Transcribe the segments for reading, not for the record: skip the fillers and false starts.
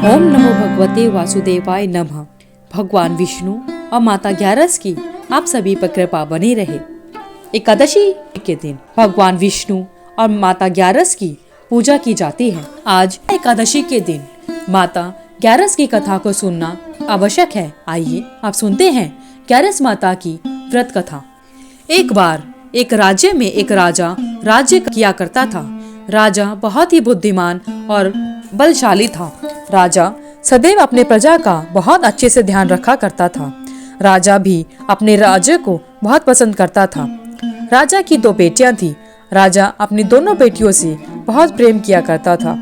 ओम नमो भगवते वासुदेवाय नमः। भगवान विष्णु और माता ग्यारस की आप सभी पर कृपा बनी रहे। एकादशी के दिन भगवान विष्णु और माता ग्यारस की पूजा की जाती है। आज एकादशी के दिन माता ग्यारस की कथा को सुनना आवश्यक है। आइए आप सुनते हैं ग्यारस माता की व्रत कथा। एक बार एक राज्य में एक राजा राज्य किया करता था। राजा बहुत ही बुद्धिमान और बलशाली था। राजा सदैव अपने प्रजा का बहुत अच्छे से ध्यान रखा करता था। राजा भी अपने राज्य को बहुत पसंद करता था। राजा की 2 बेटियां थी। राजा अपनी दोनों बेटियों से बहुत प्रेम किया करता था।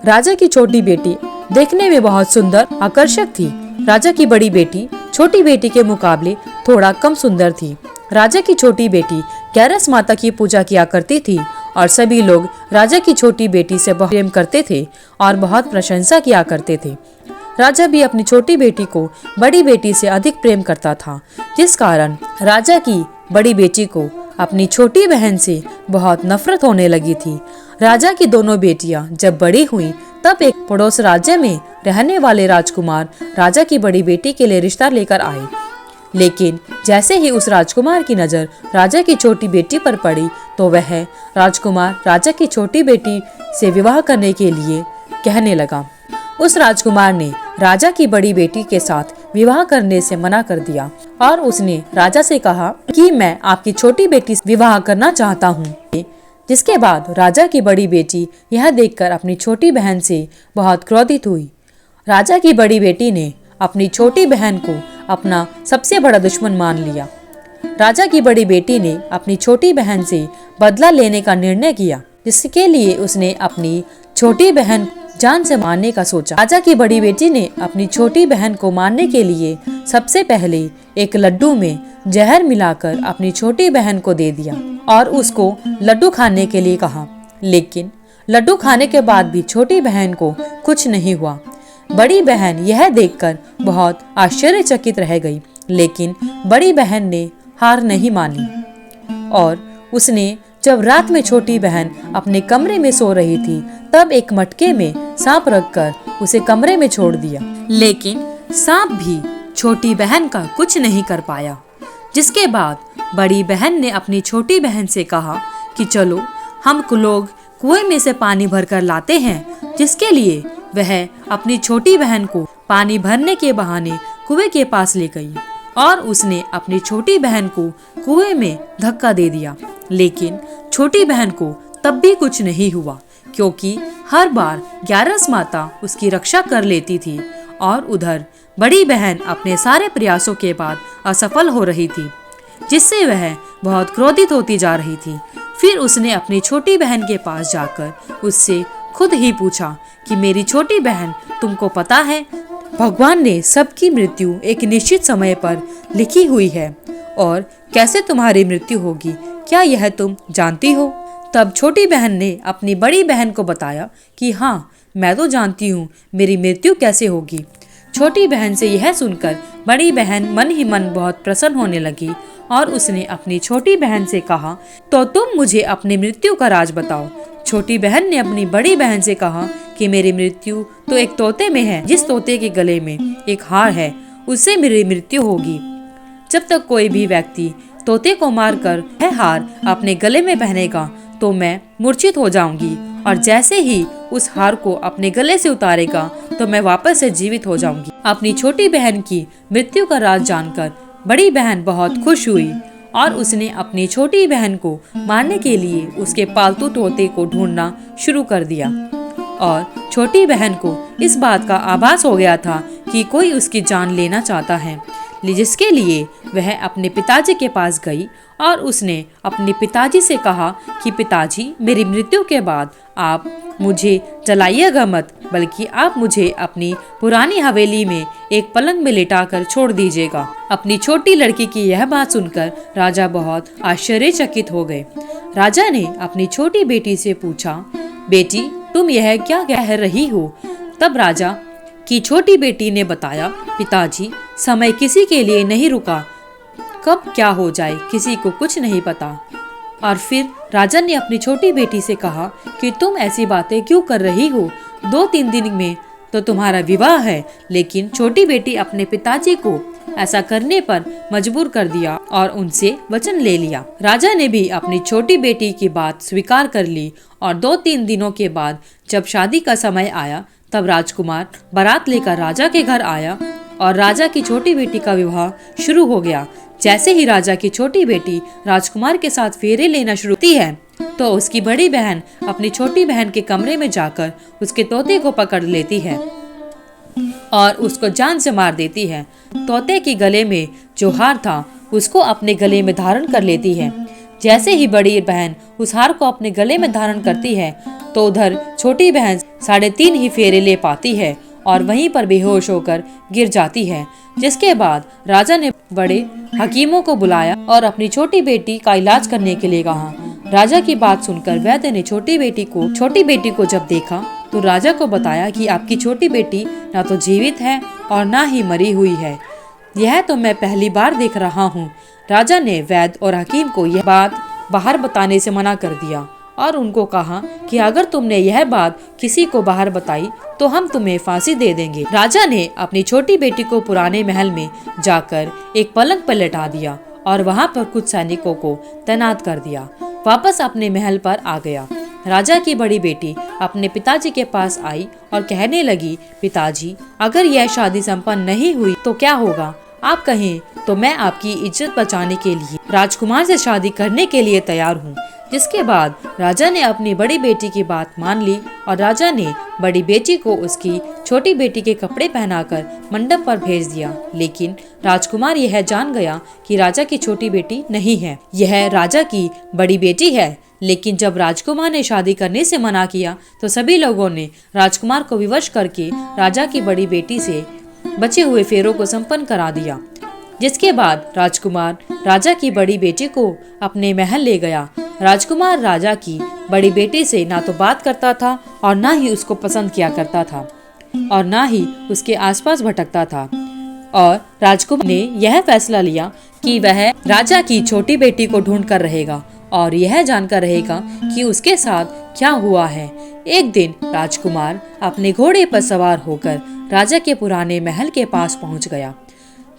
राजा की छोटी बेटी देखने में बहुत सुंदर आकर्षक थी। राजा की बड़ी बेटी छोटी बेटी के मुकाबले थोड़ा कम सुंदर थी। राजा की छोटी बेटी ग्यारस माता की पूजा किया करती थी और सभी लोग राजा की छोटी बेटी से बहुत प्रेम करते थे और बहुत प्रशंसा किया करते थे। राजा भी अपनी छोटी बेटी को बड़ी बेटी से अधिक प्रेम करता था, जिस कारण राजा की बड़ी बेटी को अपनी छोटी बहन से बहुत नफरत होने लगी थी। राजा की दोनों बेटियां जब बड़ी हुईं, तब एक पड़ोस राज्य में रहने वाले राजकुमार राजा की बड़ी बेटी के लिए रिश्ता लेकर आए। लेकिन जैसे ही उस राजकुमार की नजर राजा की छोटी बेटी पर पड़ी, तो वह राजकुमार राजा की छोटी बेटी से विवाह करने के लिए कहने लगा। उस राजकुमार ने राजा की बड़ी बेटी के साथ विवाह करने से मना कर दिया और उसने राजा से कहा कि मैं आपकी छोटी बेटी से विवाह करना चाहता हूँ। जिसके बाद राजा की बड़ी बेटी यह देखकर अपनी छोटी बहन से बहुत क्रोधित हुई। राजा की बड़ी बेटी ने अपनी छोटी बहन को अपना सबसे बड़ा दुश्मन मान लिया। राजा की बड़ी बेटी ने अपनी छोटी बहन से बदला लेने का निर्णय किया, जिसके लिए उसने अपनी छोटी बहन जान से मारने का सोचा। राजा की बड़ी बेटी ने अपनी छोटी बहन को मारने के लिए सबसे पहले एक लड्डू में जहर मिलाकर अपनी छोटी बहन को दे दिया और उसको लड्डू खाने के लिए कहा। लेकिन लड्डू खाने के बाद भी छोटी बहन को कुछ नहीं हुआ। बड़ी बहन यह देखकर बहुत आश्चर्यचकित रह गई, लेकिन बड़ी बहन ने हार नहीं मानी और उसने जब रात में छोटी बहन अपने कमरे में सो रही थी, तब एक मटके में सांप रखकर उसे कमरे में छोड़ दिया। लेकिन सांप भी छोटी बहन का कुछ नहीं कर पाया। जिसके बाद बड़ी बहन ने अपनी छोटी बहन से कहा कि चलो हम लोग कुएं में से पानी भरकर लाते हैं, जिसके लिए वह अपनी छोटी बहन को पानी भरने के बहाने कुएं के पास ले गई और उसने अपनी छोटी बहन को कुएं में धक्का दे दिया। लेकिन छोटी बहन को तब भी कुछ नहीं हुआ, क्योंकि हर बार ग्यारस माता उसकी रक्षा कर लेती थी और उधर बड़ी बहन अपने सारे प्रयासों के बाद असफल हो रही थी, जिससे वह बहुत क्रोधित होती जा रही थी। फिर उसने अपनी छोटी बहन के पास जाकर उससे खुद ही पूछा कि मेरी छोटी बहन, तुमको पता है भगवान ने सबकी मृत्यु एक निश्चित समय पर लिखी हुई है और कैसे तुम्हारी मृत्यु होगी, क्या यह तुम जानती हो? तब छोटी बहन ने अपनी बड़ी बहन को बताया कि हाँ, मैं तो जानती हूँ मेरी मृत्यु कैसे होगी। छोटी बहन से यह सुनकर बड़ी बहन मन ही मन बहुत प्रसन्न होने लगी और उसने अपनी छोटी बहन से कहा, तो तुम मुझे अपनी मृत्यु का राज बताओ। छोटी बहन ने अपनी बड़ी बहन से कहा कि मेरी मृत्यु तो एक तोते में है। जिस तोते के गले में एक हार है, उससे मेरी मृत्यु होगी। जब तक कोई भी व्यक्ति तोते को मारकर यह हार अपने गले में पहनेगा, तो मैं मूर्छित हो जाऊंगी और जैसे ही उस हार को अपने गले से उतारेगा, तो मैं वापस से जीवित हो जाऊंगी। अपनी छोटी बहन की मृत्यु का राज जानकर बड़ी बहन बहुत खुश हुई और उसने अपनी छोटी बहन को मारने के लिए उसके पालतू तोते को ढूंढना शुरू कर दिया। और छोटी बहन को इस बात का आभास हो गया था कि कोई उसकी जान लेना चाहता है, जिसके लिए वह अपने पिताजी के पास गई और उसने अपने पिताजी से कहा कि पिताजी, मेरी मृत्यु के बाद आप मुझे जलाइएगा मत, बल्कि आप मुझे अपनी पुरानी हवेली में एक पलंग में लिटाकर छोड़ दीजिएगा। अपनी छोटी लड़की की यह बात सुनकर राजा बहुत आश्चर्यचकित हो गए। राजा ने अपनी छोटी बेटी से पूछा, बेटी, तुम यह क्या कह रही हो? तब राजा की छोटी बेटी ने बताया, पिताजी, समय किसी के लिए नहीं रुका, कब क्या हो जाए किसी को कुछ नहीं पता। और फिर राजा ने अपनी छोटी बेटी से कहा कि तुम ऐसी बातें क्यों कर रही हो? 2-3 दिन में तो तुम्हारा विवाह है, लेकिन छोटी बेटी अपने पिताजी को ऐसा करने पर मजबूर कर दिया और उनसे वचन ले लिया। राजा ने भी अपनी छोटी बेटी की बात स्वीकार कर ली और 2-3 दिनों के बाद जब शादी का समय आया तब राजकुमार बारात लेकर राजा के घर आया और राजा की छोटी बेटी का विवाह शुरू हो गया। जैसे ही राजा की छोटी बेटी राजकुमार के साथ फेरे लेना शुरू होती है तो उसकी बड़ी बहन अपनी छोटी बहन के कमरे में जाकर उसके तोते को पकड़ लेती है और उसको जान से मार देती है। तोते के गले में जो हार था उसको अपने गले में धारण कर लेती है। जैसे ही बड़ी बहन उस हार को अपने गले में धारण करती है तो उधर छोटी बहन 3.5 ही फेरे ले पाती है और वहीं पर बेहोश होकर गिर जाती है। जिसके बाद राजा ने बड़े हकीमों को बुलाया और अपनी छोटी बेटी का इलाज करने के लिए कहा। राजा की बात सुनकर वैद्य ने छोटी बेटी को जब देखा तो राजा को बताया कि आपकी छोटी बेटी ना तो जीवित है और ना ही मरी हुई है। यह तो मैं पहली बार देख रहा हूँ। राजा ने वैद्य और हकीम को यह बात बाहर बताने से मना कर दिया और उनको कहा कि अगर तुमने यह बात किसी को बाहर बताई तो हम तुम्हें फांसी दे देंगे। राजा ने अपनी छोटी बेटी को पुराने महल में जाकर एक पलंग पर लेटा दिया और वहां पर कुछ सैनिकों को तैनात कर दिया। वापस अपने महल पर आ गया। राजा की बड़ी बेटी अपने पिताजी के पास आई और कहने लगी, पिताजी, अगर यह शादी संपन्न नहीं हुई तो क्या होगा? आप कहें तो मैं आपकी इज्जत बचाने के लिए राजकुमार से शादी करने के लिए तैयार हूँ। जिसके बाद राजा ने अपनी बड़ी बेटी की बात मान ली और राजा ने बड़ी बेटी को उसकी छोटी बेटी के कपड़े पहनाकर मंडप पर भेज दिया। लेकिन राजकुमार यह जान गया कि राजा की छोटी बेटी नहीं है, यह राजा की बड़ी बेटी है। लेकिन जब राजकुमार ने शादी करने से मना किया तो सभी लोगों ने राजकुमार को विवश करके राजा की बड़ी बेटी से बचे हुए फेरों को संपन्न करा दिया। जिसके बाद राजकुमार राजा की बड़ी बेटी को अपने महल ले गया। राजकुमार राजा की बड़ी बेटी से ना तो बात करता था और ना ही उसको पसंद किया करता था और ना ही उसके आसपास भटकता था। और राजकुमार ने यह फैसला लिया कि वह राजा की छोटी बेटी को ढूंढ कर रहेगा और यह जानकर रहेगा कि उसके साथ क्या हुआ है। एक दिन राजकुमार अपने घोड़े पर सवार होकर राजा के पुराने महल के पास पहुंच गया,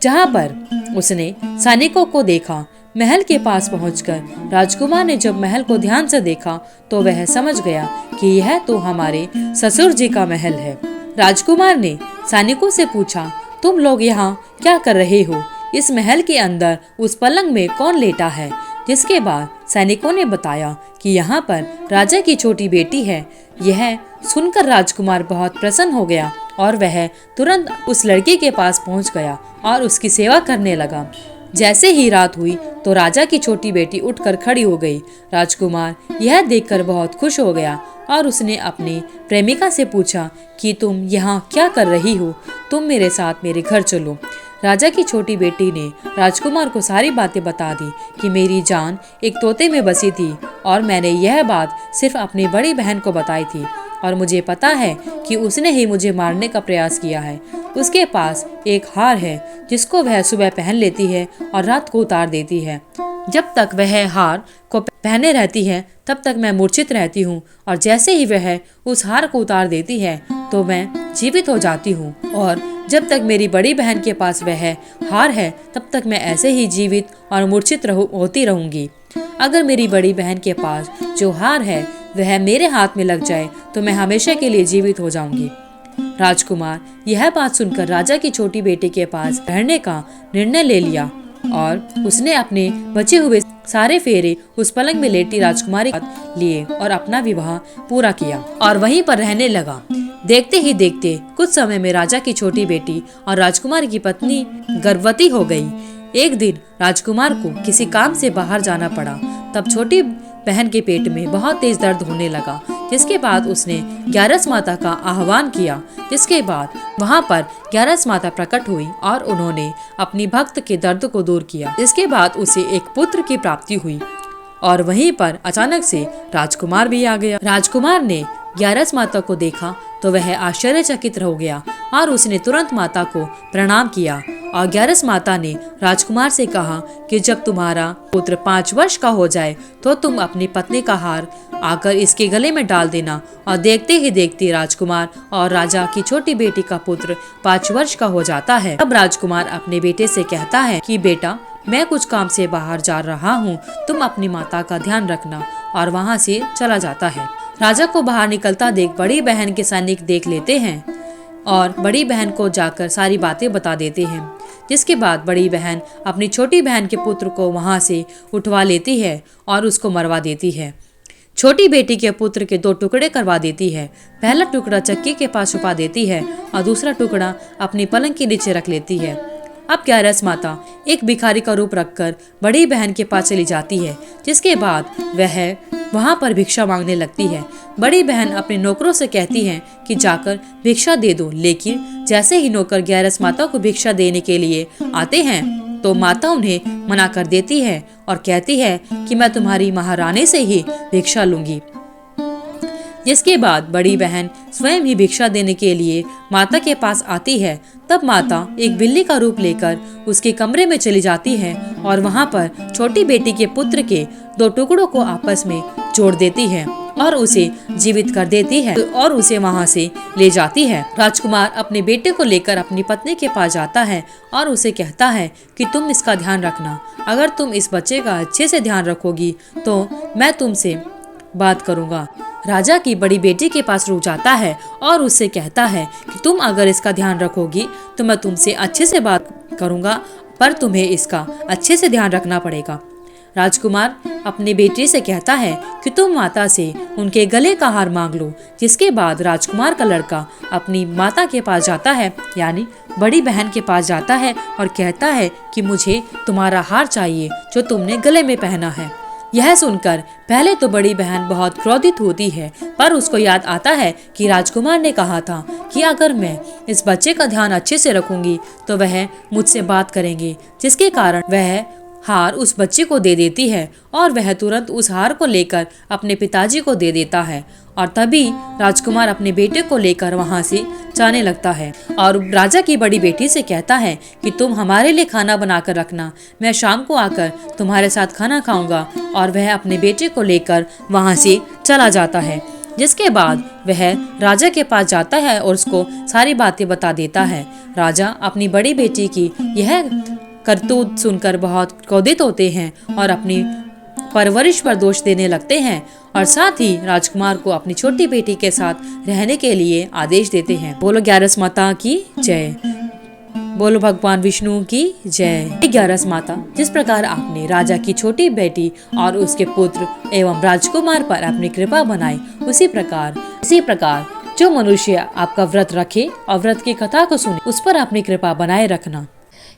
जहां पर उसने सैनिकों को देखा। महल के पास पहुंचकर राजकुमार ने जब महल को ध्यान से देखा तो वह समझ गया कि यह तो हमारे ससुर जी का महल है। राजकुमार ने सैनिकों से पूछा, तुम लोग यहाँ क्या कर रहे हो? इस महल के अंदर उस पलंग में कौन लेटा है? जिसके बाद सैनिकों ने बताया कि यहाँ पर राजा की छोटी बेटी है। यह सुनकर राजकुमार बहुत प्रसन्न हो गया और वह तुरंत उस लड़की के पास पहुँच गया और उसकी सेवा करने लगा। जैसे ही रात हुई तो राजा की छोटी बेटी उठकर खड़ी हो गई। राजकुमार यह देखकर बहुत खुश हो गया और उसने अपनी प्रेमिका से पूछा कि तुम यहाँ क्या कर रही हो? तुम मेरे साथ मेरे घर चलो। राजा की छोटी बेटी ने राजकुमार को सारी बातें बता दी कि मेरी जान एक तोते में बसी थी और मैंने यह बात सिर्फ अपनी बड़ी बहन को बताई थी और मुझे पता है कि उसने ही मुझे मारने का प्रयास किया है। उसके पास एक हार है जिसको वह सुबह पहन लेती है और रात को उतार देती है। जब तक वह हार को पहने रहती है तब तक मैं मूर्छित रहती हूँ और जैसे ही वह उस हार को उतार देती है तो मैं जीवित हो जाती हूँ और जब तक मेरी बड़ी बहन के पास वह हार है तब तक मैं ऐसे ही जीवित और मूर्छित होती रहूंगी। अगर मेरी बड़ी बहन के पास जो हार है वह मेरे हाथ में लग जाए तो मैं हमेशा के लिए जीवित हो जाऊंगी। राजकुमार यह बात सुनकर राजा की छोटी बेटी के पास रहने का निर्णय ले लिया और उसने अपने बचे हुए सारे फेरे उस पलंग में लेटी राजकुमारी लिए और अपना विवाह पूरा किया और वहीं पर रहने लगा। देखते ही देखते कुछ समय में राजा की छोटी बेटी और राजकुमार की पत्नी गर्भवती हो गई। एक दिन राजकुमार को किसी काम से बाहर जाना पड़ा। तब छोटी बहन के पेट में बहुत तेज दर्द होने लगा, जिसके बाद उसने ग्यारस माता का आह्वान किया। जिसके बाद वहां पर ग्यारस माता प्रकट हुई और उन्होंने अपनी भक्त के दर्द को दूर किया। इसके बाद उसे एक पुत्र की प्राप्ति हुई और वहीं पर अचानक से राजकुमार भी आ गया। राजकुमार ने ग्यारस माता को देखा तो वह आश्चर्यचकित हो गया और उसने तुरंत माता को प्रणाम किया और ग्यारस माता ने राजकुमार से कहा कि जब तुम्हारा पुत्र 5 वर्ष का हो जाए तो तुम अपनी पत्नी का हार आकर इसके गले में डाल देना। और देखते ही देखते राजकुमार और राजा की छोटी बेटी का पुत्र 5 वर्ष का हो जाता है। अब राजकुमार अपने बेटे से कहता है कि बेटा, मैं कुछ काम से बाहर जा रहा हूँ, तुम अपनी माता का ध्यान रखना। और वहाँ से चला जाता है। राजा को बाहर निकलता देख बड़ी बहन के सैनिक देख लेते हैं और बड़ी बहन को जाकर सारी बातें बता देते हैं। जिसके बाद बड़ी बहन अपनी छोटी बहन के पुत्र को वहाँ से उठवा लेती है और उसको मरवा देती है। छोटी बेटी के पुत्र के 2 टुकड़े करवा देती है। पहला टुकड़ा चक्की के पास छुपा देती है और दूसरा टुकड़ा अपनी पलंग के नीचे रख लेती है। अब ग्यारस माता एक भिखारी का रूप रखकर बड़ी बहन के पास चली जाती है। जिसके बाद वह वहाँ पर भिक्षा मांगने लगती है। बड़ी बहन अपने नौकरों से कहती है कि जाकर भिक्षा दे दो, लेकिन जैसे ही नौकर ग्यारस माता को भिक्षा देने के लिए आते हैं तो माता उन्हें मना कर देती है और कहती है कि मैं तुम्हारी महारानी से ही भिक्षा लूंगी। जिसके बाद बड़ी बहन स्वयं ही भिक्षा देने के लिए माता के पास आती है। तब माता एक बिल्ली का रूप लेकर उसके कमरे में चली जाती है और वहाँ पर छोटी बेटी के पुत्र के 2 टुकड़ों को आपस में जोड़ देती है और उसे जीवित कर देती है और उसे वहाँ से ले जाती है। राजकुमार अपने बेटे को लेकर अपनी पत्नी के पास जाता है और उसे कहता है कि तुम इसका ध्यान रखना। अगर तुम इस बच्चे का अच्छे से ध्यान रखोगी तो मैं तुमसे बात करूंगा। राजा की बड़ी बेटी के पास रुक जाता है और उससे कहता है कि तुम अगर इसका ध्यान रखोगी तो मैं तुमसे अच्छे से बात करूंगा, पर तुम्हें इसका अच्छे से ध्यान रखना पड़ेगा। राजकुमार अपनी बेटी से कहता है कि तुम माता से उनके गले का हार मांग लो। जिसके बाद राजकुमार का लड़का अपनी माता के पास जाता है, यानी बड़ी बहन के पास जाता है और कहता है कि मुझे तुम्हारा हार चाहिए जो तुमने गले में पहना है। यह सुनकर पहले तो बड़ी बहन बहुत क्रोधित होती है, पर उसको याद आता है कि राजकुमार ने कहा था कि अगर मैं इस बच्चे का ध्यान अच्छे से रखूंगी तो वह मुझसे बात करेंगे। जिसके कारण वह हार उस बच्चे को दे देती है और वह तुरंत उस हार को लेकर अपने पिताजी को दे देता है। और तभी राजकुमार अपने बेटे को लेकर वहां से जाने लगता है और राजा की बड़ी बेटी से कहता है कि तुम हमारे लिए खाना बनाकर रखना, मैं शाम को आकर तुम्हारे साथ खाना खाऊंगा। और वह अपने बेटे को लेकर वहां से चला जाता है। जिसके बाद वह राजा के पास जाता है और उसको सारी बातें बता देता है। राजा अपनी बड़ी बेटी की यह करतूत सुनकर बहुत क्रोधित होते हैं और अपनी परवरिश पर दोष देने लगते हैं और साथ ही राजकुमार को अपनी छोटी बेटी के साथ रहने के लिए आदेश देते हैं। बोलो ग्यारस माता की जय, बोलो भगवान विष्णु की जय। ग्यारस माता, जिस प्रकार आपने राजा की छोटी बेटी और उसके पुत्र एवं राजकुमार पर अपनी कृपा बनाई, इसी प्रकार जो मनुष्य आपका व्रत रखे और व्रत की कथा को सुने, उस पर अपनी कृपा बनाए रखना।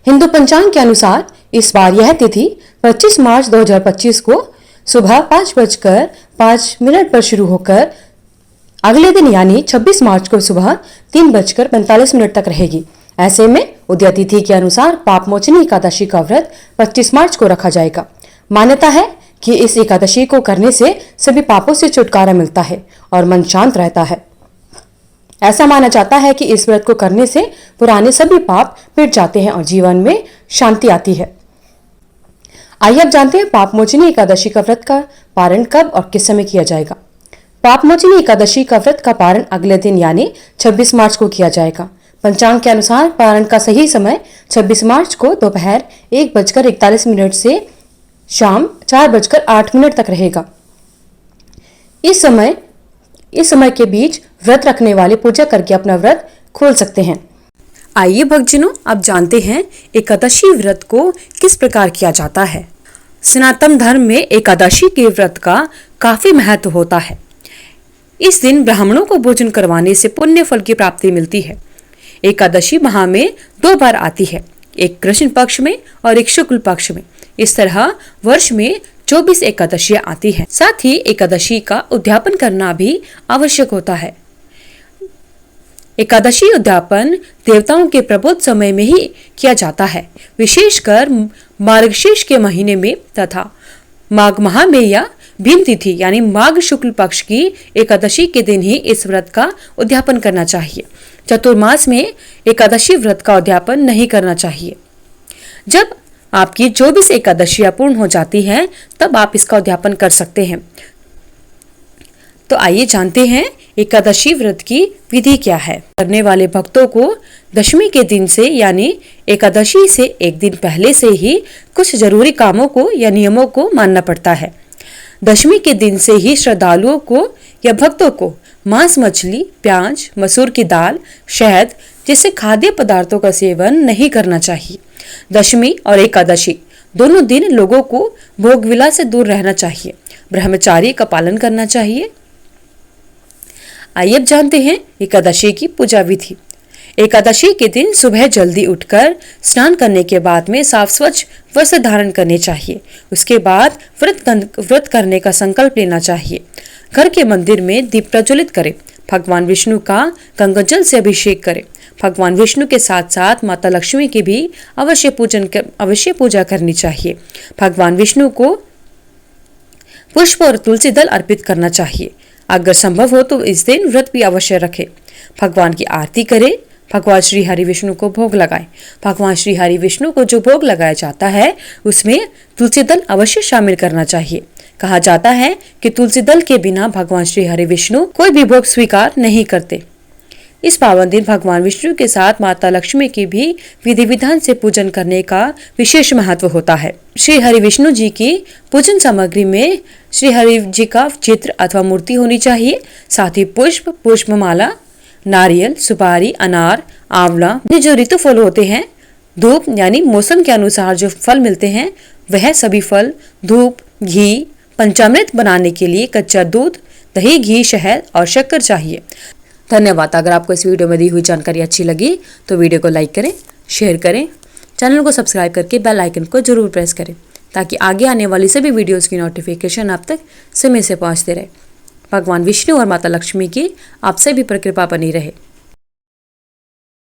हिंदू पंचांग के अनुसार इस बार यह तिथि 25 मार्च 2025 को सुबह 5:05 पर शुरू होकर अगले दिन यानी 26 मार्च को सुबह 3:45 तक रहेगी। ऐसे में उदय तिथि के अनुसार पाप मोचनी एकादशी का व्रत 25 मार्च को रखा जाएगा। मान्यता है कि इस एकादशी को करने से सभी पापों से छुटकारा मिलता है और मन शांत रहता है। ऐसा माना जाता है कि इस व्रत को करने से पुराने सभी पाप मिट जाते हैं और जीवन में शांति आती है। आइए अब जानते हैं पाप मोचनी एकादशी का व्रत का पारण कब और किस समय किया जाएगा। पाप मोचनी एकादशी का व्रत का पारण अगले दिन यानी 26 मार्च को किया जाएगा। पंचांग के अनुसार पारण का सही समय 26 मार्च को दोपहर 1:41 से शाम 4:08 तक रहेगा। इस समय के बीच व्रत रखने वाले पूजा करके अपना व्रत खोल सकते हैं। आइए भक्तजनों, अब जानते हैं एकादशी व्रत को किस प्रकार किया जाता है। सनातन धर्म में एकादशी के व्रत का काफी महत्व होता है। इस दिन ब्राह्मणों को भोजन करवाने से पुण्य फल की प्राप्ति मिलती है। एकादशी माह में 2 बार आती है, एक कृष्ण पक्ष में और एक शुक्ल पक्ष में। इस तरह वर्ष में 24 एकादशियां आती हैं। साथ ही एकादशी का उद्यापन करना भी आवश्यक होता है। एकादशी उद्यापन देवताओं के प्रबोध समय में ही किया जाता है, विशेषकर मार्गशीर्ष के महीने में तथा माघ माह में या भीम तिथि यानी माघ शुक्ल पक्ष की एकादशी के दिन ही इस व्रत का उद्यापन करना चाहिए। चतुर्मास में एकादशी व्रत का उद्यापन नहीं करना चाहिए। जब आपकी 24 एकादशियां पूर्ण हो जाती हैं तब आप इसका उद्यापन कर सकते हैं। तो आइए जानते हैं एकादशी व्रत की विधि क्या है। करने वाले भक्तों को दशमी के दिन से यानी एकादशी से एक दिन पहले से ही कुछ जरूरी कामों को या नियमों को मानना पड़ता है। दशमी के दिन से ही श्रद्धालुओं को या भक्तों को मांस, मछली, प्याज, मसूर की दाल, शहद जैसे खाद्य पदार्थों का सेवन नहीं करना चाहिए। दशमी और एकादशी दोनों दिन लोगों को भोग विलास से दूर रहना चाहिए, ब्रह्मचार्य का पालन करना चाहिए। आइए अब जानते हैं एकादशी की पूजा विधि। एकादशी के दिन सुबह जल्दी उठकर स्नान करने के बाद में साफ स्वच्छ वस्त्र धारण करने चाहिए। उसके बाद व्रत करने का संकल्प लेना चाहिए। घर के मंदिर में दीप प्रज्वलित करें। भगवान विष्णु का गंगा जल से अभिषेक करें। भगवान विष्णु के साथ साथ माता लक्ष्मी की भी अवश्य पूजा करनी चाहिए। भगवान विष्णु को पुष्प और तुलसी दल अर्पित करना चाहिए। अगर संभव हो तो इस दिन व्रत भी अवश्य रखें। भगवान की आरती करें। भगवान श्री हरि विष्णु को भोग लगाएं। भगवान श्री हरि विष्णु को जो भोग लगाया जाता है उसमें तुलसी दल अवश्य शामिल करना चाहिए। कहा जाता है कि तुलसी दल के बिना भगवान श्री हरि विष्णु कोई भी भोग स्वीकार नहीं करते। इस पावन दिन भगवान विष्णु के साथ माता लक्ष्मी की भी विधि विधान से पूजन करने का विशेष महत्व होता है। श्री हरि विष्णु जी की पूजन सामग्री में श्री हरि जी का चित्र अथवा मूर्ति होनी चाहिए। साथ ही पुष्प, पुष्पमाला, नारियल, सुपारी, अनार, आंवला, जो ऋतु फल होते हैं, धूप यानी मौसम के अनुसार जो फल मिलते हैं वह सभी फल, धूप, घी, पंचामृत बनाने के लिए कच्चा दूध, दही, घी, शहद और शक्कर चाहिए। धन्यवाद। अगर आपको इस वीडियो में दी हुई जानकारी अच्छी लगी तो वीडियो को लाइक करें, शेयर करें, चैनल को सब्सक्राइब करके बेल आइकन को जरूर प्रेस करें ताकि आगे आने वाली सभी वीडियोस की नोटिफिकेशन आप तक समय से पहुंचते रहे। भगवान विष्णु और माता लक्ष्मी की आप से भी कृपा बनी रहे।